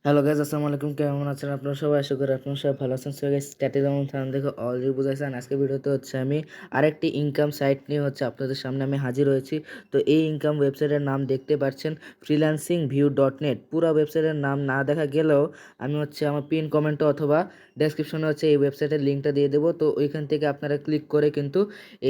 Hello guys, আসসালামু আলাইকুম। কেমন আছেন আপনারা সবাই? আশা করি আপনারা সবাই ভালো আছেন। সো গাইজ, স্ট্যাটিস এবং থাম দেখে অলরেডি বুঝাইছেন। আজকে ভিডিওতে হচ্ছে আমি আরেকটি ইনকাম সাইট নিয়ে হচ্ছে আপনাদের সামনে আমি হাজির হয়েছি। তো এই ইনকাম ওয়েবসাইটের নাম দেখতে পাচ্ছেন, freelancingview.net। পুরো ওয়েবসাইটের নাম না দেখা গেলেও আমি হচ্ছে আমার পিন কমেন্টে অথবা ডেসক্রিপশনে হচ্ছে এই ওয়েবসাইটের লিঙ্কটা দিয়ে দেবো। তো ওইখান থেকে আপনারা ক্লিক করে কিন্তু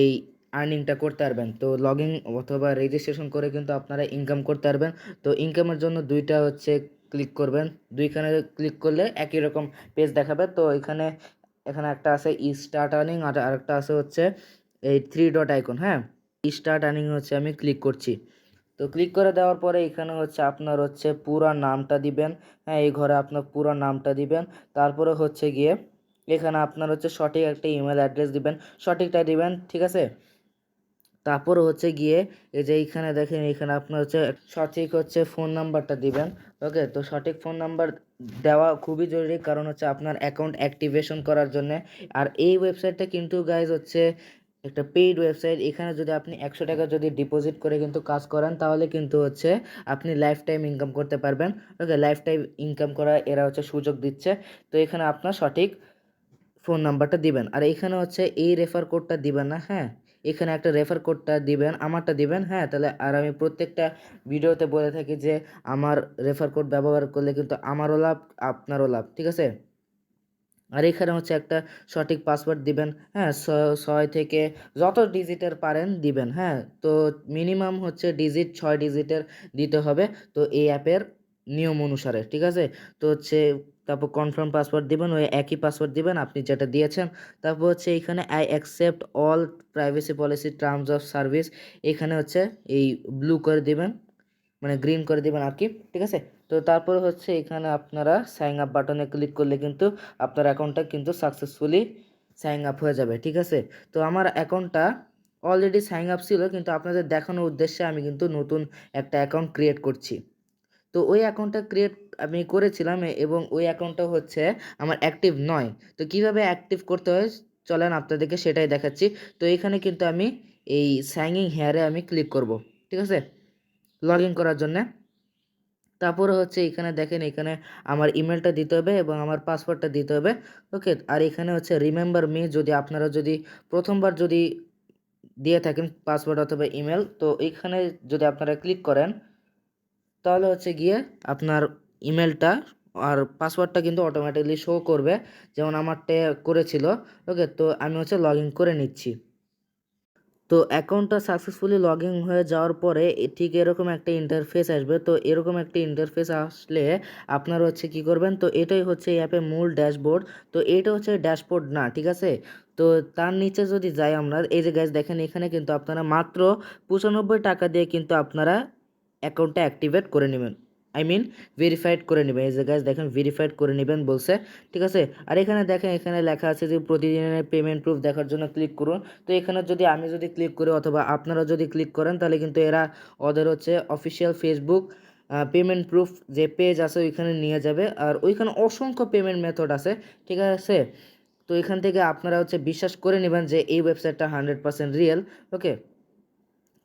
এই আর্নিংটা করতে পারবেন। তো লগ ইন অথবা রেজিস্ট্রেশন করে কিন্তু আপনারা ইনকাম করতে পারবেন। তো ইনকামের জন্য দুইটা হচ্ছে ক্লিক করবেন। দুইখানে ক্লিক করলে একই রকম পেজ দেখাবে। তো এখানে এখানে একটা আছে স্টার্ট আর্নিং, আর আরেকটা আছে হচ্ছে এই থ্রি ডট আইকন। হ্যাঁ, স্টার্ট আর্নিং হচ্ছে আমি ক্লিক করছি। তো ক্লিক করে দেওয়ার পরে এখানে হচ্ছে আপনার হচ্ছে পুরো নামটা দিবেন। হ্যাঁ, এই ঘরে আপনার পুরো নামটা দিবেন। তারপরে হচ্ছে গিয়ে এখানে আপনার হচ্ছে সঠিক একটা ইমেল অ্যাড্রেস দিবেন, সঠিকটা দিবেন, ঠিক আছে। তারপর হচ্ছে গিয়ে এই যে এইখানে দেখেন, এইখানে আপনার হচ্ছে সঠিক হচ্ছে ফোন নাম্বারটা দিবেন। ওকে, তো সঠিক ফোন নাম্বার দেওয়া খুবই জরুরি, কারণ হচ্ছে আপনার অ্যাকাউন্ট অ্যাক্টিভেশন করার জন্য। আর এই ওয়েবসাইটটা কিন্তু গাইজ হচ্ছে একটা পেইড ওয়েবসাইট। এখানে যদি আপনি 100 টাকা যদি ডিপোজিট করে কিন্তু কাজ করেন, তাহলে কিন্তু হচ্ছে আপনি লাইফ টাইম ইনকাম করতে পারবেন। ওকে, লাইফ টাইম ইনকাম করা এরা হচ্ছে সুযোগ দিচ্ছে। তো এখানে আপনার সঠিক ফোন নাম্বারটা দিবেন, আর এখানে হচ্ছে এই রেফার কোডটা দিবেন না। হ্যাঁ, এখানে একটা রেফার কোডটা দিবেন, আমারটা দিবেন। হ্যাঁ, তাহলে আর আমি প্রত্যেকটা ভিডিওতে বলে থাকি যে আমার রেফার কোড ব্যবহার করলে কিন্তু আমারও লাভ, আপনারও লাভ, ঠিক আছে। আর এখানে হচ্ছে একটা সঠিক পাসওয়ার্ড দিবেন। হ্যাঁ, 6 থেকে যত ডিজিটের পারেন দিবেন। হ্যাঁ, তো মিনিমাম হচ্ছে ডিজিট 6 ডিজিটের দিতে হবে। তো এই অ্যাপের নিয়ম অনুসারে, ঠিক আছে। তো হচ্ছে তারপর কনফার্ম পাসওয়ার্ড দিবেন, ওই একই পাসওয়ার্ড দিবেন আপনি যেটা দিয়েছেন। তারপর হচ্ছে এখানে I accept all privacy policy terms of service, এখানে হচ্ছে এই ব্লু করে দিবেন, মানে গ্রিন করে দিবেন আর কি, ঠিক আছে। তো তারপরে হচ্ছে এখানে আপনারা সাইন আপ বাটনে ক্লিক করলে কিন্তু আপনার অ্যাকাউন্টটা কিন্তু সাকসেসফুলি সাইন আপ হয়ে যাবে, ঠিক আছে। তো আমার অ্যাকাউন্টটা অলরেডি সাইন আপ ছিল, কিন্তু আপনাদের দেখানোর উদ্দেশ্যে আমি কিন্তু নতুন একটা অ্যাকাউন্ট ক্রিয়েট করছি। তো ওই অ্যাকাউন্টটা ক্রিয়েট আমি করেছিলাম, এবং ওই অ্যাকাউন্টটা হচ্ছে আমার অ্যাক্টিভ নয়। তো কিভাবে অ্যাক্টিভ করতে হয় চলেন আপনাদেরকে সেটাই দেখাচ্ছি। তো এখানে কিন্তু আমি এই সাইন ইন হেয়ারে আমি ক্লিক করব, ঠিক আছে, লগ ইন করার জন্যে। তারপরে হচ্ছে এখানে দেখেন, এখানে আমার ইমেলটা দিতে হবে এবং আমার পাসওয়ার্ডটা দিতে হবে। ওকে, আর এখানে হচ্ছে রিমেম্বার মি, যদি আপনারা যদি প্রথমবার যদি দিয়ে থাকেন পাসওয়ার্ড অথবা ইমেল, তো এইখানে যদি আপনারা ক্লিক করেন, তাহলে হচ্ছে গিয়ে আপনার ইমেলটা আর পাসওয়ার্ডটা কিন্তু অটোমেটিকলি শো করবে, যেমন আমারটা করেছিল। ওকে, তো আমি হচ্ছে লগ ইন করে নিচ্ছি। তো অ্যাকাউন্টটা সাকসেসফুলি লগ ইন হয়ে যাওয়ার পরে ঠিক এরকম একটা ইন্টারফেস আসবে। তো এরকম একটা ইন্টারফেস আসলে আপনারা হচ্ছে কি করবেন, তো এটাই হচ্ছে এই অ্যাপের মূল ড্যাশবোর্ড। তো এটা হচ্ছে ড্যাশবোর্ড না, ঠিক আছে। তো তার নিচে যদি যাই আমরা, এই যে গাইজ দেখেন, এখানে কিন্তু আপনারা মাত্র 95 টাকা দিয়ে কিন্তু আপনারা অ্যাকাউন্টটা অ্যাক্টিভেট করে নেবেন, আই মিন ভেরিফাইড করে নেবেন। এই যে গাইজ দেখেন, ভেরিফাইড করে নেবেন বলছে, ঠিক আছে। আর এখানে দেখেন, এখানে লেখা আছে যে প্রতিদিনের পেমেন্ট প্রুফ দেখার জন্য ক্লিক করুন। তো এখানে যদি আমি যদি ক্লিক করি অথবা আপনারা যদি ক্লিক করেন, তাহলে কিন্তু এরা ওদের হচ্ছে অফিসিয়াল ফেসবুক পেমেন্ট প্রুফ যে পেজ আছে ওইখানে নিয়ে যাবে। আর ওইখানে অসংখ্য পেমেন্ট মেথড আছে, ঠিক আছে। তো এখান থেকে আপনারা হচ্ছে বিশ্বাস করে নেবেন যে এই ওয়েবসাইটটা 100% রিয়েল। ওকে,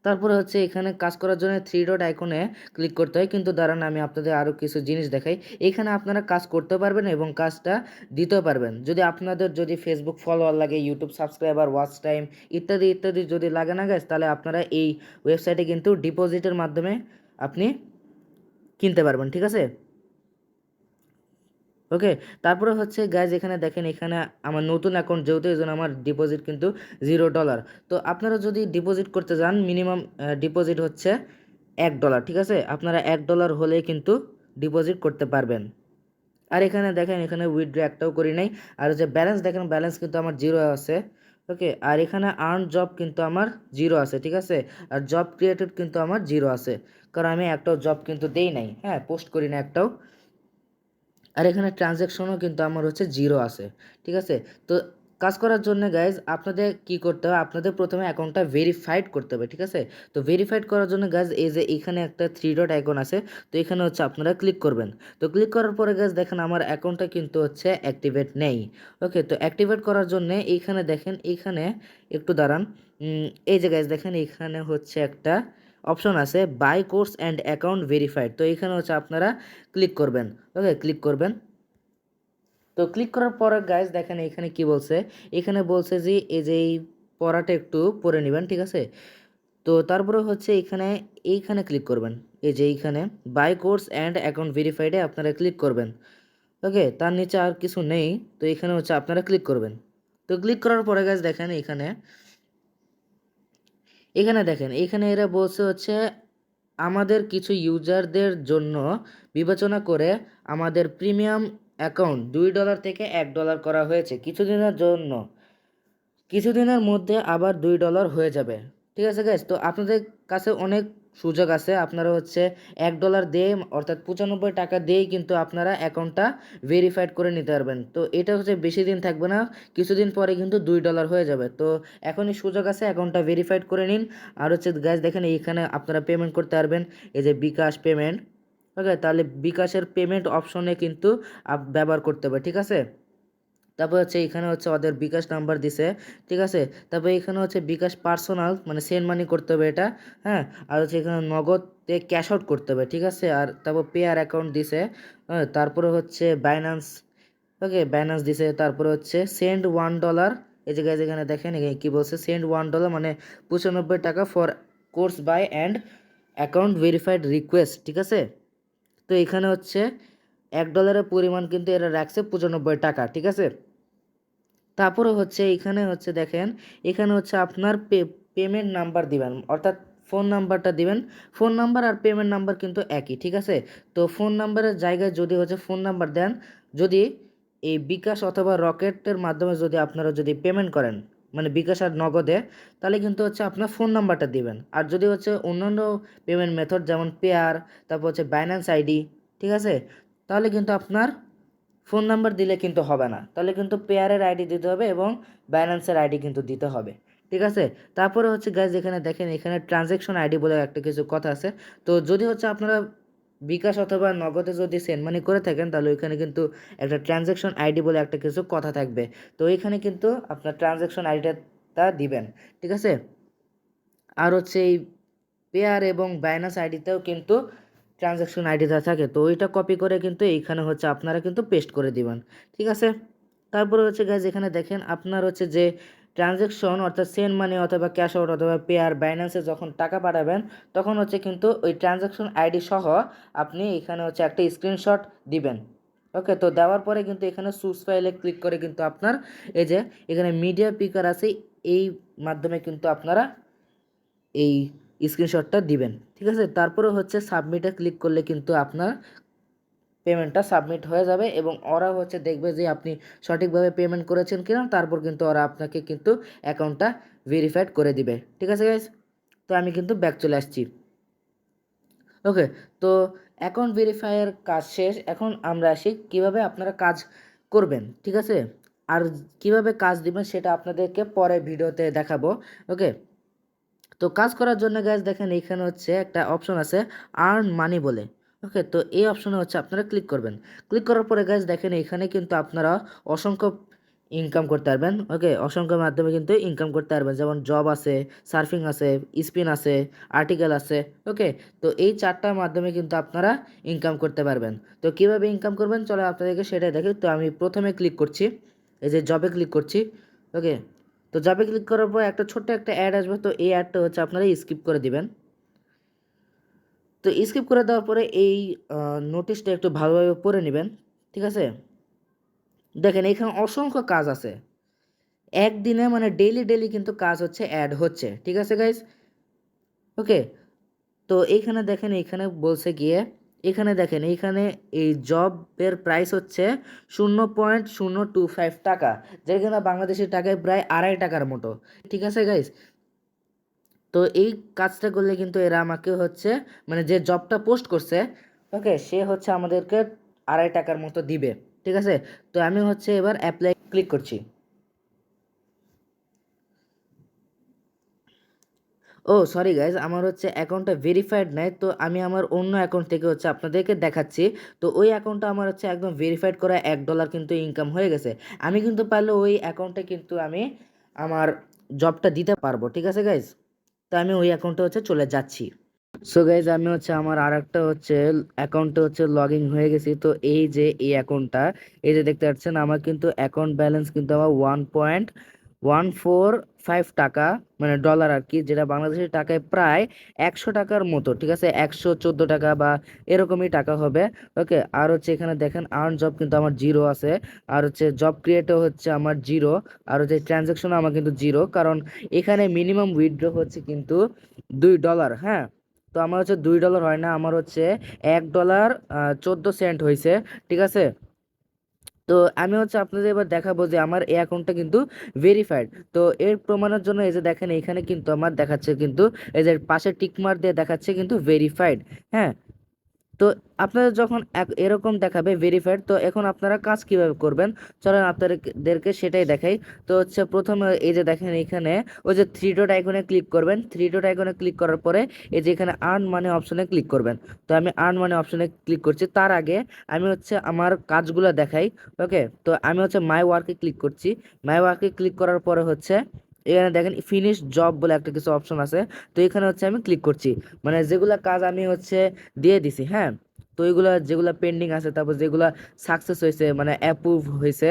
তারপরে হচ্ছে এখানে কাজ করার জন্য থ্রি ডট আইকনে ক্লিক করতে হয়, কিন্তু দাঁড়ান আমি আপনাদের আরও কিছু জিনিস দেখাই। এখানে আপনারা কাজ করতে পারবেন এবং কাজটা দিতেও পারবেন। যদি আপনাদের যদি ফেসবুক ফলোয়ার লাগে, ইউটিউব সাবস্ক্রাইবার, ওয়াচ টাইম ইত্যাদি ইত্যাদি যদি লাগে না গাইস, তাহলে আপনারা এই ওয়েবসাইটে কিন্তু ডিপোজিটের মাধ্যমে আপনি কিনতে পারবেন, ঠিক আছে। ওকে, তারপরে হচ্ছে গাইজ এখানে দেখেন, এখানে আমার নতুন অ্যাকাউন্ট যেহেতু, এই জন্য আমার ডিপোজিট কিন্তু $0। তো আপনারা যদি ডিপোজিট করতে যান, মিনিমাম ডিপোজিট হচ্ছে $1, ঠিক আছে। আপনারা $1 হলে কিন্তু ডিপোজিট করতে পারবেন। আর এখানে দেখেন, এখানে উইথড্র একটাও করি নাই। আর হচ্ছে ব্যালেন্স দেখেন, ব্যালেন্স কিন্তু আমার 0 আছে। ওকে, আর এখানে আর্ন জব কিন্তু আমার 0 আছে, ঠিক আছে। আর জব ক্রিয়েটেড কিন্তু আমার 0 আছে, কারণ আমি একটাও জব কিন্তু দেই নাই। হ্যাঁ, পোস্ট করি না একটাও। আর এখানে ট্রানজ্যাকশনও কিন্তু আমার হচ্ছে 0 আছে, ঠিক আছে। তো কাজ করার জন্য গাইজ আপনাদের কি করতে হবে, আপনাদের প্রথমে অ্যাকাউন্টটা ভেরিফাইড করতে হবে, ঠিক আছে। তো ভেরিফাইড করার জন্য গাইজ এই যে এখানে একটা থ্রি ডট আইকন আছে, তো এখানে হচ্ছে আপনারা ক্লিক করবেন। তো ক্লিক করার পরে গাইজ দেখেন, আমার অ্যাকাউন্টটা কিন্তু হচ্ছে অ্যাক্টিভেট নেই। ওকে, তো অ্যাক্টিভেট করার জন্য এইখানে দেখেন, এইখানে একটু দাঁড়ান, এই যে গাইজ দেখেন, এখানে হচ্ছে একটা অপশন আছে buy course and account verified. তো এখানে হচ্ছে আপনারা ক্লিক করবেন। ওকে, ক্লিক করবেন। তো ক্লিক করার পরে গাইজ দেখেন এখানে কি বলছে, এখানে বলছে যে এই যে এই পড়াটা একটু পড়ে নেবেন, ঠিক আছে। তো তারপরে হচ্ছে এইখানে ক্লিক করবেন, এই যে এইখানে বাই কোর্স অ্যান্ড অ্যাকাউন্ট ভেরিফাইডে আপনারা ক্লিক করবেন। ওকে, তার নিচে আর কিছু নেই, তো এখানে হচ্ছে আপনারা ক্লিক করবেন। তো ক্লিক করার পরে গাইজ দেখেন এখানে এখানে দেখেন এখানে এরা বলছে হচ্ছে আমাদের কিছু ইউজারদের জন্য বিবেচনা করে আমাদের প্রিমিয়াম অ্যাকাউন্ট $2 থেকে $1 করা হয়েছে কিছুদিনের জন্য, কিছুদিনের মধ্যে আবার $2 হয়ে যাবে। ঠিক আছে গাইজ, তো আপনাদের কাছে অনেক সুযোগ আছে, আপনারা হচ্ছে $1 দিয়ে অর্থাৎ 95 টাকা দিয়েই কিন্তু আপনারা অ্যাকাউন্টটা ভেরিফাইড করে নিতে পারবেন। তো এটা হচ্ছে বেশি দিন থাকবে না, কিছুদিন পরে কিন্তু $2 হয়ে যাবে। তো এখনই সুযোগ আছে, অ্যাকাউন্টটা ভেরিফাইড করে নিন। আর হচ্ছে গাইজ দেখেন এইখানে আপনারা পেমেন্ট করতে পারবেন, এই যে বিকাশ পেমেন্ট। ওকে, তাহলে বিকাশের পেমেন্ট অপশনে কিন্তু ব্যবহার করতে হবে, ঠিক আছে। তারপর হচ্ছে এখানে হচ্ছে ওদের বিকাশ নাম্বার দিছে, ঠিক আছে। তারপর এখানে হচ্ছে বিকাশ পার্সোনাল মানে সেন্ড মানি করতে হবে এটা, হ্যাঁ। আর হচ্ছে এখানে নগদে ক্যাশ আউট করতে হবে, ঠিক আছে। আর তারপর পেয়ার অ্যাকাউন্ট দিছে, হ্যাঁ। তারপরে হচ্ছে বাইন্যান্স, ওকে বাইন্যান্স দিছে। তারপরে হচ্ছে সেন্ড $1, এই যে guys এখানে দেখেন এখানে কি বলছে, সেন্ড $1 মানে 95 টাকা for course buy and account verified request, ঠিক আছে। তো এখানে হচ্ছে $1 পরিমাণ কিন্তু এরা রাখছে 95 টাকা, ঠিক আছে। তারপরে হচ্ছে এখানে হচ্ছে দেখেন এখানে হচ্ছে আপনার পেমেন্ট নাম্বার দিবেন, অর্থাৎ ফোন নাম্বারটা দিবেন। ফোন নাম্বার আর পেমেন্ট নাম্বার কিন্তু একই, ঠিক আছে। তো ফোন নাম্বারের জায়গায় যদি হচ্ছে ফোন নাম্বার দেন, যদি এই বিকাশ অথবা রকেটের মাধ্যমে যদি আপনারা যদি পেমেন্ট করেন মানে বিকাশ আর নগদে, তাহলে কিন্তু হচ্ছে আপনার ফোন নাম্বারটা দিবেন। আর যদি হচ্ছে অন্যান্য পেমেন্ট মেথড যেমন পেয়ার, তারপর হচ্ছে বাইন্যান্স আইডি, ঠিক আছে, তাহলে কিন্তু আপনার ফোন নাম্বার দিলে কিন্তু হবে না, তাহলে কিন্তু পেয়ারের আইডি দিতে হবে এবং ব্যালেন্সের আইডি কিন্তু দিতে হবে, ঠিক আছে। তারপরে হচ্ছে গাইজ এখানে দেখেন এখানে ট্রানজ্যাকশন আইডি বলে একটা কিছু কথা আছে। তো যদি হচ্ছে আপনারা বিকাশ অথবা নগদে যদি সেন্ড মানি করে থাকেন, তাহলে ওইখানে কিন্তু একটা ট্রানজ্যাকশন আইডি বলে একটা কিছু কথা থাকবে। তো এইখানে কিন্তু আপনার ট্রানজ্যাকশন আইডিটা দিবেন, ঠিক আছে। আর হচ্ছে এই পেয়ার এবং বাইনান্স আইডিতেও কিন্তু ট্রানজ্যাকশন আইডিটা থাকে, তো ওইটা কপি করে কিন্তু এইখানে হচ্ছে আপনারা কিন্তু পেস্ট করে দিবেন, ঠিক আছে। তারপরে হচ্ছে গাইজ এখানে দেখেন আপনার হচ্ছে যে ট্রানজ্যাকশন অর্থাৎ সেন্ড মানি অথবা ক্যাশ আউট অথবা পেয়ার বাইন্যান্সে যখন টাকা পাঠাবেন, তখন হচ্ছে কিন্তু ওই ট্রানজ্যাকশন আইডি সহ আপনি এখানে হচ্ছে একটা স্ক্রিনশট দিবেন। ওকে, তো দেওয়ার পরে কিন্তু এখানে সুস ফাইলে ক্লিক করে কিন্তু আপনার এই যে এখানে মিডিয়া পিকার আছে, এই মাধ্যমে কিন্তু আপনারা এই স্ক্রিনশটটা দিবেন, ঠিক আছে। তারপরে হচ্ছে সাবমিটে ক্লিক করলে কিন্তু আপনার পেমেন্টটা সাবমিট হয়ে যাবে এবং ওরা হচ্ছে দেখবে যে আপনি সঠিকভাবে পেমেন্ট করেছেন কিনা, তারপর কিন্তু ওরা আপনাকে কিন্তু অ্যাকাউন্টটা ভেরিফাইড করে দিবে, ঠিক আছে গাইজ। তো আমি কিন্তু ব্যাক চলে আসছি। ওকে, তো অ্যাকাউন্ট ভেরিফাইয়ের কাজ শেষ, এখন আমরা আসি কীভাবে আপনারা কাজ করবেন, ঠিক আছে। আর কিভাবে কাজ দিবেন সেটা আপনাদেরকে পরে ভিডিওতে দেখাবো। ওকে, তো কাজ করার জন্য গাইজ দেখেন এইখানে হচ্ছে একটা অপশন আছে আর্ন মানি বলে। ওকে, তো এই অপশনে হচ্ছে আপনারা ক্লিক করবেন। ক্লিক করার পরে গাইজ দেখেন এখানে কিন্তু আপনারা অসংখ্য ইনকাম করতে পারবেন। ওকে, অসংখ্য মাধ্যমে কিন্তু ইনকাম করতে পারবেন, যেমন জব আছে, সার্ফিং আছে, স্পিন আছে, আর্টিকেল আছে। ওকে, তো এই 4টার মাধ্যমে কিন্তু আপনারা ইনকাম করতে পারবেন। তো কিভাবে ইনকাম করবেন চলো আপনাদেরকে সেটাই দেখি। তো আমি প্রথমে ক্লিক করছি, এই যে জবে ক্লিক করছি। ওকে, তো জবে ক্লিক করার পর একটা ছোট্ট একটা অ্যাড আসবে, তো এই অ্যাডটা হচ্ছে আপনারা স্কিপ করে দিবেন। তো স্কিপ করে দেওয়ার পরে এই নোটিশটা একটু ভালোভাবে পড়ে নেবেন, ঠিক আছে। দেখেন এখানে অসংখ্য কাজ আছে, একদিনে মানে ডেইলি ডেইলি কিন্তু কাজ হচ্ছে অ্যাড হচ্ছে, ঠিক আছে গাইজ। ওকে, তো এইখানে দেখেন এইখানে বলছে গিয়ে এখানে দেখেন এইখানে এই জবের প্রাইস হচ্ছে 0.025 টাকা, যেটা কিনা বাংলাদেশি টাকায় প্রায় $2.5 মতো, ঠিক আছে গাইজ। তো এই কাজটা করলে কিন্তু এরা আমাকে হচ্ছে মানে যে জবটা পোস্ট করছে, ওকে, সে হচ্ছে আমাদেরকে $2.5 মতো দিবে, ঠিক আছে। তো আমি হচ্ছে এবার অ্যাপ্লাই ক্লিক করছি। ও সরি গাইজ, আমার হচ্ছে অ্যাকাউন্টটা ভেরিফাইড নাই, তো আমি আমার অন্য অ্যাকাউন্ট থেকে হচ্ছে আপনাদেরকে দেখাচ্ছি। তো ওই অ্যাকাউন্টটা আমার হচ্ছে একদম ভেরিফাইড করা $1 কিন্তু ইনকাম হয়ে গেছে। আমি কিন্তু পারলে ওই অ্যাকাউন্টে কিন্তু আমি আমার জবটা দিতে পারবো, ঠিক আছে গাইজ। তো আমি ওই অ্যাকাউন্টে হচ্ছে চলে যাচ্ছি। সো গাইজ আমি হচ্ছে আমার আর একটা হচ্ছে অ্যাকাউন্টে হচ্ছে লগ ইন হয়ে গেছি। তো এই যে এই অ্যাকাউন্টটা, এই যে দেখতে পাচ্ছেন আমার কিন্তু অ্যাকাউন্ট ব্যালেন্স কিন্তু আমার 1.145 টাকা, মানে ডলার আর কি, যেটা বাংলাদেশের টাকায় প্রায় 100 টাকার মতো, ঠিক আছে, 114 টাকা বা এরকমই টাকা হবে। ওকে, আর হচ্ছে এখানে দেখেন আর্ন জব কিন্তু আমার জিরো আছে, আর হচ্ছে জব ক্রিয়েটও হচ্ছে আমার জিরো, আর হচ্ছে ট্রানজ্যাকশনও আমার কিন্তু জিরো, কারণ এখানে মিনিমাম উইথড্র হচ্ছে কিন্তু $2। হ্যাঁ, তো আমার হচ্ছে $2 হয় না, আমার হচ্ছে $1 14 সেন্ট হয়েছে, ঠিক আছে। তো আমি হচ্ছে আপনাদের এবার দেখাবো যে আমার এই অ্যাকাউন্টটা কিন্তু ভেরিফাইড। তো এর প্রমাণের জন্য এই যে দেখেন এখানে কিন্তু আমার দেখাচ্ছে কিন্তু এই যে পাশে টিকমার্ক দিয়ে দেখাচ্ছে কিন্তু ভেরিফাইড। হ্যাঁ, তো আপনাদের যখন এরকম দেখাবে ভেরিফাইড, তো এখন আপনারা কাজ কিভাবে করবেন চলেন আপনাদেরকে সেটাই দেখাই। তো হচ্ছে প্রথমে এই যে দেখেন এখানে ওই যে থ্রি ডট আইকনে ক্লিক করবেন, থ্রি ডট আইকনে ক্লিক করার পরে এই যে এখানে আর্ন মানি অপশনে ক্লিক করবেন। তো আমি আর্ন মানি অপশনে ক্লিক করছি, তার আগে আমি হচ্ছে আমার কাজগুলো দেখাই। ওকে, তো আমি হচ্ছে মাই ওয়ার্কে ক্লিক করছি। মাই ওয়ার্কে ক্লিক করার পরে হচ্ছে এখানে দেখেন ফিনিশ জব বলে একটা কিছু অপশন আছে। তো এখানে হচ্ছে আমি ক্লিক করছি, মানে যেগুলা কাজ আমি হচ্ছে দিয়ে দিছি। হ্যাঁ, তো এগুলা যেগুলা পেন্ডিং আছে, তারপর যেগুলা সাকসেস হয়েছে মানে অ্যাপ্রুভ হয়েছে,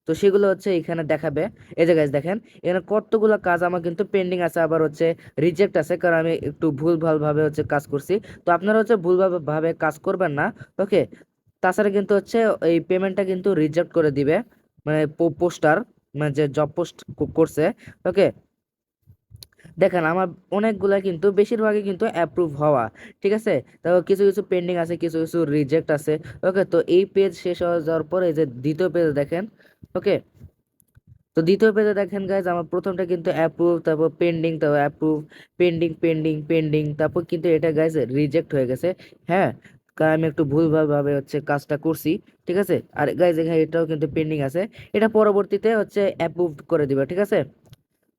তো সেগুলো হচ্ছে এখানে দেখাবে। এই যে গাইস দেখেন এখানে কতগুলো কাজ আমার কিন্তু পেন্ডিং আছে, আবার হচ্ছে রিজেক্ট আছে, কারণ আমি একটু ভুলভাল ভাবে হচ্ছে কাজ করছি। তো আপনারা হচ্ছে ভুলভাল ভাবে কাজ করবেন না। ওকে, তাছাড়া কিন্তু হচ্ছে এই পেমেন্টটা কিন্তু রিজেক্ট করে দিবে, মানে পোস্টার, মানে যে জব পোস্ট করছে। ওকে, দেখেন আমার অনেকগুলা কিন্তু বেশিরভাগই কিন্তু অ্যাপ্রুভ হওয়া, ঠিক আছে। তারপর কিছু কিছু পেন্ডিং আছে, কিছু কিছু রিজেক্ট আছে। ওকে, তো এই পেজ শেষ হয়ে যাওয়ার পরে এই যে দ্বিতীয় পেজ দেখেন। ওকে, তো দ্বিতীয় পেজে দেখেন গাইজ আমার প্রথমটা কিন্তু অ্যাপ্রুভ, তারপর পেন্ডিং, তারপর অ্যাপ্রুভ, পেন্ডিং পেন্ডিং পেন্ডিং, তারপর কিন্তু এটা গাইজ রিজেক্ট হয়ে গেছে। হ্যাঁ, কারণ আমি একটু ভুলভাল ভাবে হচ্ছে কাজটা করছি, ঠিক আছে। আর গাইজ এখানে এটাও কিন্তু পেন্ডিং আছে, এটা পরবর্তীতে হচ্ছে অ্যাপ্রুভ করে দিবে, ঠিক আছে।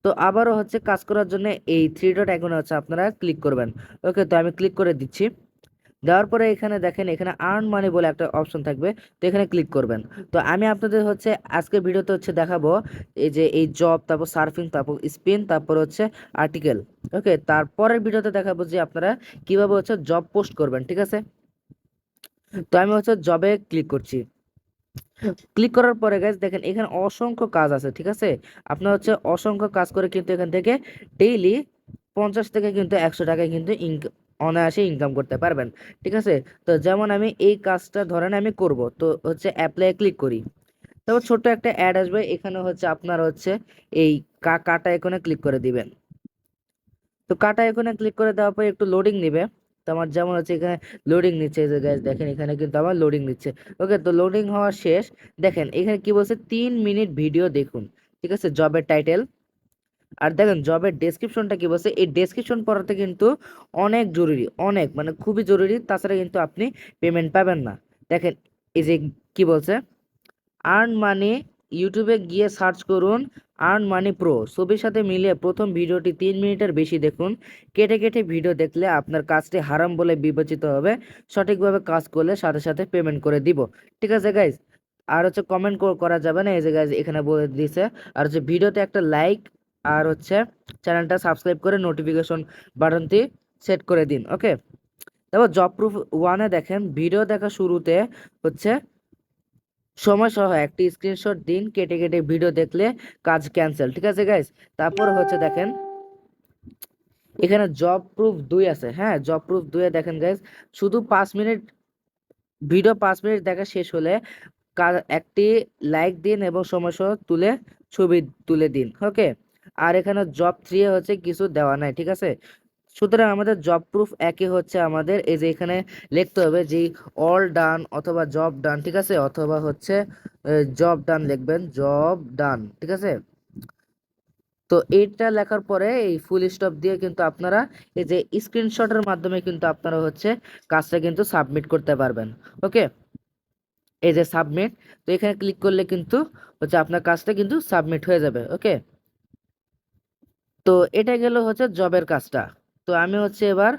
তো আবারও হচ্ছে কাজ করার জন্য এই থ্রি ডট আইকনে হচ্ছে আপনারা ক্লিক করবেন। ওকে, তো আমি ক্লিক করে দিচ্ছি। দেওয়ার পরে এখানে দেখেন এখানে আর্ন মানি বলে একটা অপশন থাকবে, তো এখানে ক্লিক করবেন। তো আমি আপনাদের হচ্ছে আজকের ভিডিওতে হচ্ছে দেখাবো এই যে এই জব, তারপর সার্ফিং, তারপর স্পিন, তারপর হচ্ছে আর্টিকেল। ওকে, তারপরের ভিডিওতে দেখাবো যে আপনারা কিভাবে হচ্ছে জব পোস্ট করবেন, ঠিক আছে। তো আমি হচ্ছে জবে ক্লিক করছি। ক্লিক করার পরে গাইজ দেখেন এখানে অসংখ্য কাজ আছে, ঠিক আছে। আপনার হচ্ছে অসংখ্য কাজ করে কিন্তু এখান থেকে ডেইলি 50 থেকে কিন্তু 100 টাকায় কিন্তু অনায়াসে ইনকাম করতে পারবেন, ঠিক আছে। তো যেমন আমি এই কাজটা ধরেন আমি করব, তো হচ্ছে অ্যাপ্লাই ক্লিক করি। তারপর ছোট্ট একটা অ্যাড আসবে, এখানে হচ্ছে আপনার হচ্ছে এই কাটা এখানে ক্লিক করে দিবেন। তো কাটা এখানে ক্লিক করে দেওয়ার পর একটু লোডিং নিবে। তো আমার যেমন হচ্ছে এখানে লোডিং নিচ্ছে, এই যে গাইস দেখেন এখানে কিন্তু আমার লোডিং নিচ্ছে। ওকে, তো লোডিং হওয়া শেষ। দেখেন এখানে কি বলছে 3 মিনিট ভিডিও দেখুন, ঠিক আছে, জবের টাইটেল। আর দেখেন জবের ডেসক্রিপশনটা কি বলছে, এই ডেসক্রিপশন পড়াতে কিন্তু অনেক জরুরি, অনেক মানে খুবই জরুরি, তাছাড়া কিন্তু আপনি পেমেন্ট পাবেন না। দেখেন এই যে কি বলছে, আর্ন মানি, ইউটিউবে গিয়ে সার্চ করুন আর্ন মানি প্রো, ছবির সাথে মিলিয়ে প্রথম ভিডিওটি 3 মিনিটের বেশি দেখুন। কেটে কেটে ভিডিও দেখলে আপনার কাজটি হারাম বলে বিবেচিত হবে, সঠিকভাবে কাজ করলে সাথে সাথে পেমেন্ট করে দিব, ঠিক আছে গাইজ। আর হচ্ছে কমেন্ট করা যাবে না, এই যে গাইজ এখানে বলে দিছে। আর হচ্ছে ভিডিওতে একটা লাইক, আর হচ্ছে চ্যানেলটা সাবস্ক্রাইব করে নোটিফিকেশন বাটনটি সেট করে দিন। ওকে, তারপর জব প্রুফ ওয়ানে দেখেন ভিডিও দেখা শুরুতে হচ্ছে সময় সহ একটি স্ক্রিনশট দিন, কেটে কেটে ভিডিও দেখলে কাজ ক্যান্সেল, ঠিক আছে গাইস। তারপর হচ্ছে দেখেন এখানে জব প্রুফ 2 আছে। হ্যাঁ, জব প্রুফ 2 এ দেখেন গাইস শুধু 5 মিনিট ভিডিও, 5 মিনিট দেখা শেষ হলে একটি লাইক দিন এবং সময় সহ ছবি তুলে দিন। ওকে, আর এখানে জব 3 এ হচ্ছে কিছু দেওয়া নাই, ঠিক আছে। সুতরাং আমাদের জব প্রুফ একই হচ্ছে আমাদের এই যে এখানে লিখতে হবে যে অল ডান অথবা জব ডান, ঠিক আছে, অথবা হচ্ছে জব ডান লিখবেন, জব ডান, ঠিক আছে। তো এইটা লেখার পরে এই ফুল স্টপ দিয়ে কিন্তু আপনারা এই যে স্ক্রিনশটের মাধ্যমে কিন্তু আপনারা হচ্ছে কাজটা কিন্তু সাবমিট করতে পারবেন। ওকে, এই যে সাবমিট, তো এখানে ক্লিক করলে কিন্তু হচ্ছে আপনার কাজটা কিন্তু সাবমিট হয়ে যাবে। ওকে, তো এটা গেল হচ্ছে জবের কাজটা। তো আমি হচ্ছে এবার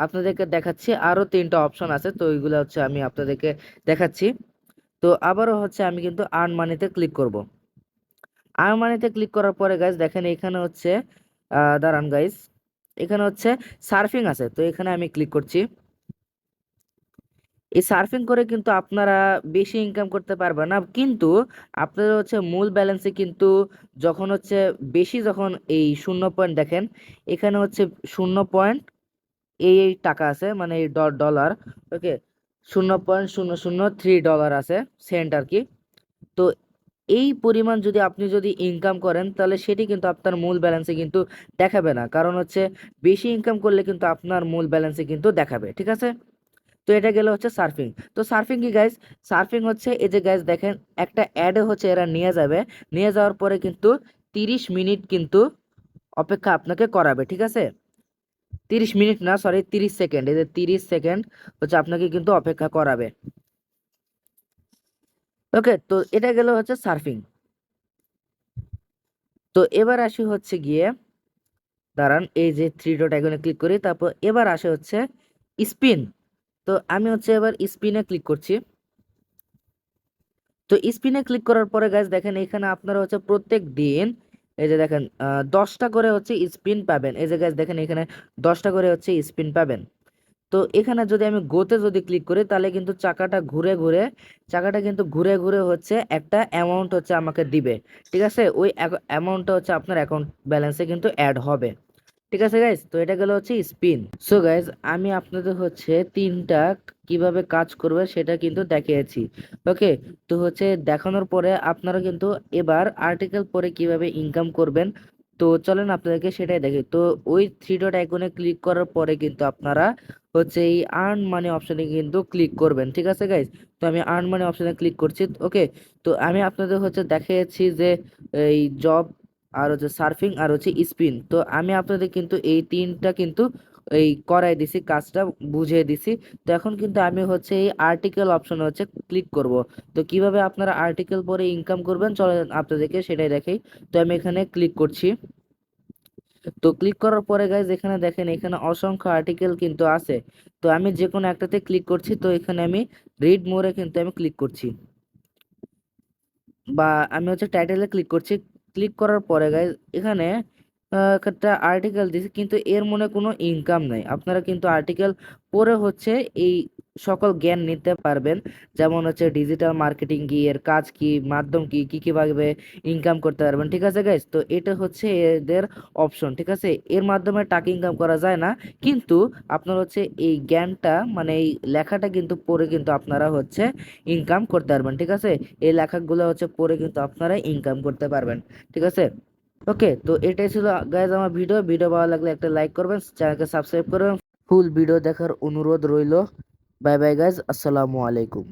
আপনাদেরকে দেখাচ্ছি আরো 3টা অপশন আছে, তো ওইগুলো হচ্ছে আমি আপনাদেরকে দেখাচ্ছি। তো আবারও হচ্ছে আমি কিন্তু আর্ন মানিতে ক্লিক করব। আর্ন মানিতে ক্লিক করার পরে গাইজ দেখেন এখানে হচ্ছে দাঁড়ান গাইজ, এখানে হচ্ছে সার্ফিং আছে, তো এখানে আমি ক্লিক করছি। এই সার্ফিং করে কিন্তু আপনারা বেশি ইনকাম করতে পারবেন না, কিন্তু আপনারা হচ্ছে মূল ব্যালেন্সে কিন্তু যখন হচ্ছে বেশি, যখন এই 0 পয়েন্ট দেখেন, এখানে হচ্ছে 0 পয়েন্ট এই টাকা আছে, মানে এই ডলার। ওকে, 0.003 ডলার আছে, সেন্ট আর কি। তো এই পরিমাণ যদি আপনি যদি ইনকাম করেন, তাহলে সেটি কিন্তু আপনার মূল ব্যালেন্সে কিন্তু দেখাবে না, কারণ হচ্ছে বেশি ইনকাম করলে কিন্তু আপনার মূল ব্যালেন্সে কিন্তু দেখাবে, ঠিক আছে। তো এটা গেল হচ্ছে সার্ফিং। তো সার্ফিং কি গাইজ? সার্ফিং হচ্ছে এই যে গাইজ দেখেন, একটা অ্যাডে হচ্ছে এরা নিয়ে যাবে, নিয়ে যাওয়ার পরে কিন্তু 30 মিনিট কিন্তু অপেক্ষা আপনাকে করাবে, ঠিক আছে। 30 মিনিট না, সরি, 30 সেকেন্ড, এই যে 30 সেকেন্ড হচ্ছে আপনাকে কিন্তু অপেক্ষা করাবে। ওকে, তো এটা গেল হচ্ছে সার্ফিং। তো এবার আসি হচ্ছে গিয়ে, দাঁড়ান, এই যে থ্রি ডট আইকনে ক্লিক করি, তারপর এবার আসে হচ্ছে স্পিন। তো আমি হচ্ছে এবার স্পিনে ক্লিক করছি। তো স্পিনে ক্লিক করার পরে গাইজ দেখেন, এখানে আপনারা হচ্ছে প্রত্যেক দিন এই যে দেখেন 10টা করে হচ্ছে স্পিন পাবেন। এই যে গাইজ দেখেন, এখানে 10টা করে হচ্ছে স্পিন পাবেন। তো এখানে যদি আমি গোতে যদি ক্লিক করি, তাহলে কিন্তু চাকাটা কিন্তু ঘুরে ঘুরে হচ্ছে একটা অ্যামাউন্ট হচ্ছে আমাকে দিবে, ঠিক আছে। ওই অ্যামাউন্টটা হচ্ছে আপনার অ্যাকাউন্ট ব্যালেন্সে কিন্তু অ্যাড হবে, ঠিক আছে গাইজ। তো এটা গেল হচ্ছে স্পিন। সো গাইজ, আমি আপনাদের হচ্ছে তিনটা কিভাবে কাজ করবে সেটা কিন্তু দেখিয়েছি। ওকে, তো হচ্ছে দেখানোর পরে আপনারা কিন্তু এবার আর্টিকেল পরে কিভাবে ইনকাম করবেন, তো চলেন আপনাদেরকে সেটাই দেখি। তো ওই থ্রি ডট আইকনে ক্লিক করার পরে কিন্তু আপনারা হচ্ছে এই আর্ন মানি অপশনে কিন্তু ক্লিক করবেন, ঠিক আছে গাইজ। তো আমি আর্ন মানি অপশনে ক্লিক করছি। ওকে, তো আমি আপনাদের হচ্ছে দেখিয়েছি যে এই জব, আর হচ্ছে সার্ফিং, আর হচ্ছে স্পিন। তো আমি আপনাদের কিন্তু এই তিনটা কিন্তু এই করাই দিছি, কাজটা বুঝিয়ে দিছি। তো এখন কিন্তু আমি হচ্ছে এই আর্টিকেল অপশনে হচ্ছে ক্লিক করব। তো কিভাবে আপনারা আর্টিকেল পরে ইনকাম করবেন চলেন আপনাদেরকে সেটাই দেখাই। তো আমি এখানে ক্লিক করছি। তো ক্লিক করার পরে গাইজ এখানে দেখেন, এখানে অসংখ্য আর্টিকেল কিন্তু আছে। তো আমি যে কোনো একটাতে ক্লিক করছি। তো এখানে আমি রিড মোরে কিন্তু আমি ক্লিক করছি, বা আমি হচ্ছে টাইটেলে ক্লিক করছি। ক্লিক করার পরে গাইজ এখানে একটা আর্টিকেল দিছি, কিন্তু এর মনে কোনো ইনকাম নাই। আপনারা কিন্তু আর্টিকেল পড়ে হচ্ছে এই সকল জ্ঞান নিতে পারবেন, যেমন হচ্ছে ডিজিটাল মার্কেটিং কি, এর কাজ কি, মাধ্যম কি, কি কিভাবে ইনকাম করতে পারবেন, ঠিক আছে গাইজ। তো এটা হচ্ছে এদের অপশন, ঠিক আছে। এর মাধ্যমে টাকা ইনকাম করা যায় না, কিন্তু আপনার হচ্ছে এই জ্ঞানটা, মানে এই লেখাটা কিন্তু পড়ে কিন্তু আপনারা হচ্ছে ইনকাম করতে পারবেন, ঠিক আছে। এই লেখাগুলো হচ্ছে পড়ে কিন্তু আপনারা ইনকাম করতে পারবেন, ঠিক আছে। ওকে, তো এটাই ছিল গাইজ আমার ভিডিও। ভিডিও ভালো লাগলে একটা লাইক করবেন, চ্যানেলকে সাবস্ক্রাইব করবেন। ফুল ভিডিও দেখার অনুরোধ রইল। বাই বাই গাইজ, আসসালামু আলাইকুম।